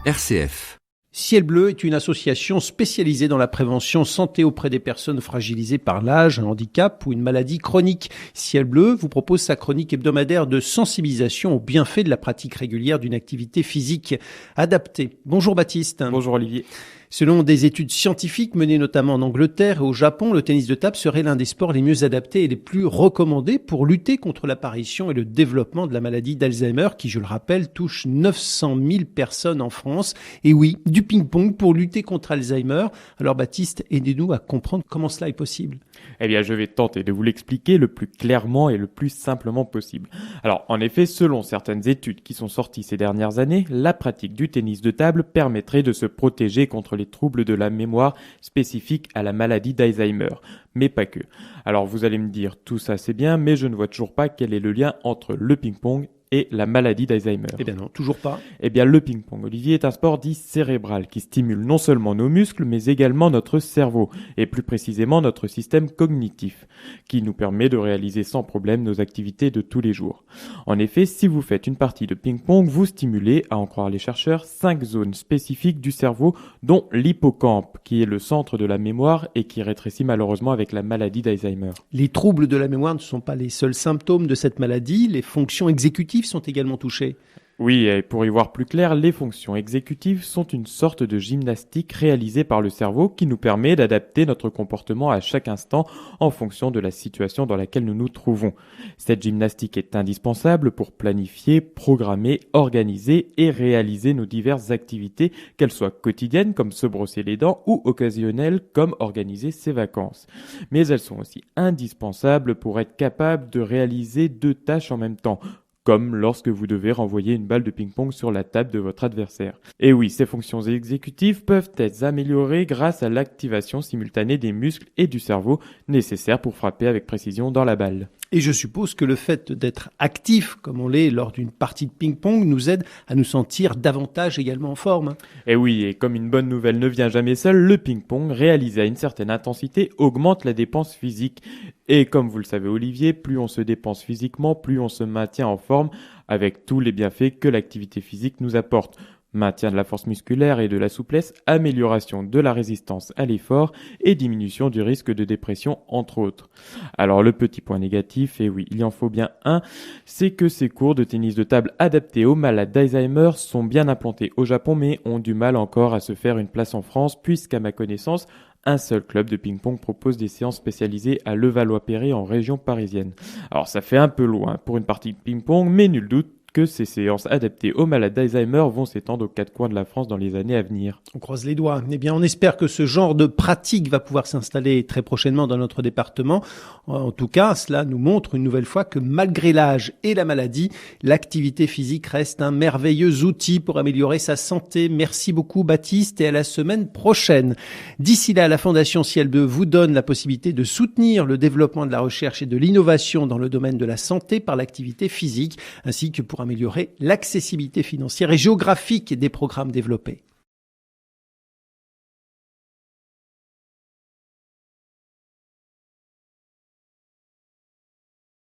RCF. Ciel Bleu est une association spécialisée dans la prévention santé auprès des personnes fragilisées par l'âge, un handicap ou une maladie chronique. Ciel Bleu vous propose sa chronique hebdomadaire de sensibilisation aux bienfaits de la pratique régulière d'une activité physique adaptée. Bonjour Baptiste. Bonjour Olivier. Selon des études scientifiques menées notamment en Angleterre et au Japon, le tennis de table serait l'un des sports les mieux adaptés et les plus recommandés pour lutter contre l'apparition et le développement de la maladie d'Alzheimer qui, je le rappelle, touche 900 000 personnes en France. Et oui, du ping-pong pour lutter contre Alzheimer. Alors Baptiste, aidez-nous à comprendre comment cela est possible. Eh bien, je vais tenter de vous l'expliquer le plus clairement et le plus simplement possible. Alors, en effet, selon certaines études qui sont sorties ces dernières années, la pratique du tennis de table permettrait de se protéger contre les troubles de la mémoire spécifiques à la maladie d'Alzheimer. Mais pas que. Alors, vous allez me dire, tout ça c'est bien, mais je ne vois toujours pas quel est le lien entre le ping-pong et la maladie d'Alzheimer. Eh bien non, toujours pas. Eh bien, le ping-pong, Olivier, est un sport dit cérébral qui stimule non seulement nos muscles, mais également notre cerveau, et plus précisément notre système cognitif, qui nous permet de réaliser sans problème nos activités de tous les jours. En effet, si vous faites une partie de ping-pong, vous stimulez, à en croire les chercheurs, 5 zones spécifiques du cerveau, dont l'hippocampe, qui est le centre de la mémoire et qui rétrécit malheureusement avec la maladie d'Alzheimer. Les troubles de la mémoire ne sont pas les seuls symptômes de cette maladie, les fonctions exécutives sont également touchées. Oui, et pour y voir plus clair, les fonctions exécutives sont une sorte de gymnastique réalisée par le cerveau qui nous permet d'adapter notre comportement à chaque instant en fonction de la situation dans laquelle nous nous trouvons. Cette gymnastique est indispensable pour planifier, programmer, organiser et réaliser nos diverses activités, qu'elles soient quotidiennes comme se brosser les dents ou occasionnelles comme organiser ses vacances. Mais elles sont aussi indispensables pour être capable de réaliser 2 tâches en même temps, comme lorsque vous devez renvoyer une balle de ping-pong sur la table de votre adversaire. Et oui, ces fonctions exécutives peuvent être améliorées grâce à l'activation simultanée des muscles et du cerveau nécessaires pour frapper avec précision dans la balle. Et je suppose que le fait d'être actif, comme on l'est lors d'une partie de ping-pong, nous aide à nous sentir davantage également en forme. Et oui, et comme une bonne nouvelle ne vient jamais seule, le ping-pong, réalisé à une certaine intensité, augmente la dépense physique. Et comme vous le savez Olivier, plus on se dépense physiquement, plus on se maintient en forme avec tous les bienfaits que l'activité physique nous apporte. Maintien de la force musculaire et de la souplesse, amélioration de la résistance à l'effort et diminution du risque de dépression, entre autres. Alors le petit point négatif, et oui, il y en faut bien un, c'est que ces cours de tennis de table adaptés aux malades d'Alzheimer sont bien implantés au Japon, mais ont du mal encore à se faire une place en France, puisqu'à ma connaissance, un seul club de ping-pong propose des séances spécialisées à Levallois-Perret en région parisienne. Alors ça fait un peu loin pour une partie de ping-pong, mais nul doute que ces séances adaptées aux malades d'Alzheimer vont s'étendre aux 4 coins de la France dans les années à venir. On croise les doigts. Eh bien, on espère que ce genre de pratique va pouvoir s'installer très prochainement dans notre département. En tout cas, cela nous montre une nouvelle fois que malgré l'âge et la maladie, l'activité physique reste un merveilleux outil pour améliorer sa santé. Merci beaucoup Baptiste et à la semaine prochaine. D'ici là, la Fondation Ciel Bleu vous donne la possibilité de soutenir le développement de la recherche et de l'innovation dans le domaine de la santé par l'activité physique, ainsi que pour améliorer l'accessibilité financière et géographique des programmes développés.